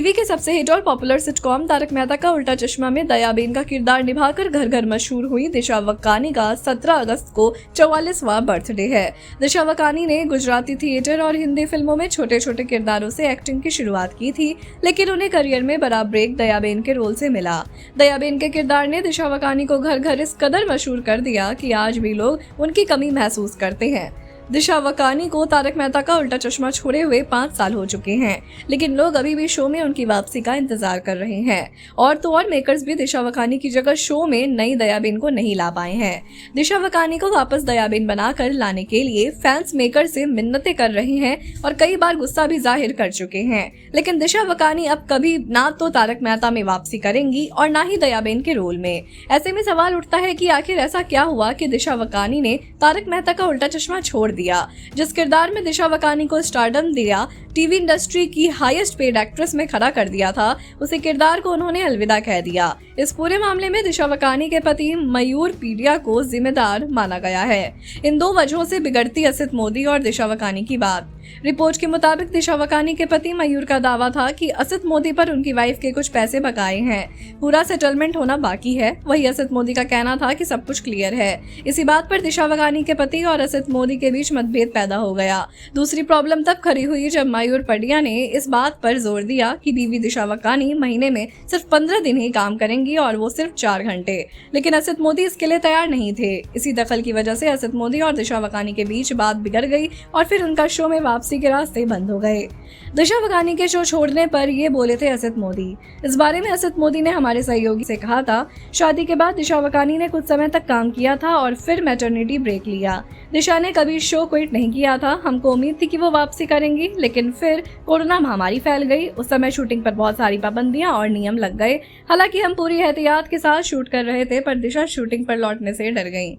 TV के सबसे hit और पॉपुलर सिटकॉम तारक मेहता का उल्टा चश्मा में दयाबेन का किरदार निभाकर घर घर मशहूर हुई दिशा वकानी का 17 अगस्त को 44वां बर्थडे है। दिशा वकानी ने गुजराती थिएटर और हिंदी फिल्मों में छोटे छोटे किरदारों से एक्टिंग की शुरुआत की थी, लेकिन उन्हें करियर में बड़ा ब्रेक दयाबेन के रोल से मिला। दयाबेन के किरदार ने दिशा वकानी को घर घर इस कदर मशहूर कर दिया कि आज भी लोग उनकी कमी महसूस करते हैं। दिशा वकानी को तारक मेहता का उल्टा चश्मा छोड़े हुए 5 साल हो चुके हैं, लेकिन लोग अभी भी शो में उनकी वापसी का इंतजार कर रहे हैं। और तो और मेकर्स भी दिशा वकानी की जगह शो में नई दयाबेन को नहीं ला पाए हैं। दिशा वकानी को वापस दयाबेन बनाकर लाने के लिए फैंस मेकर से मिन्नतें कर रहे हैं और कई बार गुस्सा भी जाहिर कर चुके हैं, लेकिन दिशा वकानी अब कभी ना तो तारक मेहता में वापसी करेंगी और ना ही दयाबेन के रोल में। ऐसे में सवाल उठता है कि आखिर ऐसा क्या हुआ कि दिशा वकानी ने तारक मेहता का उल्टा चश्मा छोड़ दिया। जिस किरदार में दिशा वकानी को स्टारडम दिया, टीवी इंडस्ट्री की हाईएस्ट पेड एक्ट्रेस में खड़ा कर दिया था, उसी किरदार को उन्होंने अलविदा कह दिया। इस पूरे मामले में दिशा वकानी के पति मयूर पीडिया को जिम्मेदार माना गया है। इन 2 वजहों से बिगड़ती असित मोदी और दिशा वकानी की बात। रिपोर्ट के मुताबिक दिशा वकानी के पति मयूर का दावा था कि असित मोदी पर उनकी वाइफ के कुछ पैसे बकाए हैं, पूरा सेटलमेंट होना बाकी है। वही असित मोदी का कहना था कि सब कुछ क्लियर है। इसी बात पर दिशा वकानी के पति और असित मोदी के बीच मतभेद पैदा हो गया। दूसरी प्रॉब्लम तब खड़ी हुई जब मयूर पडिया ने इस बात पर जोर दिया कि बीवी दिशा वकानी महीने में सिर्फ 15 दिन ही काम करेंगी और वो सिर्फ 4 घंटे, लेकिन असित मोदी इसके लिए तैयार नहीं थे। इसी दखल की वजह से असित मोदी और दिशा वकानी के बीच बात बिगड़ गई और फिर उनका शो में वापसी के रास्ते बंद हो गए। दिशा वकानी के शो छोड़ने पर ये बोले थे असित मोदी। इस बारे में असित मोदी ने हमारे सहयोगी से कहा था, शादी के बाद दिशा वकानी ने कुछ समय तक काम किया था और फिर मैटरनिटी ब्रेक लिया। दिशा ने कभी शो क्विट नहीं किया था। हमको उम्मीद थी कि वो वापसी करेंगी, लेकिन फिर कोरोना महामारी फैल गई। उस समय शूटिंग पर बहुत सारी पाबंदियां और नियम लग गए। हालांकि हम पूरी एहतियात के साथ शूट कर रहे थे, पर दिशा शूटिंग पर लौटने से डर गईं।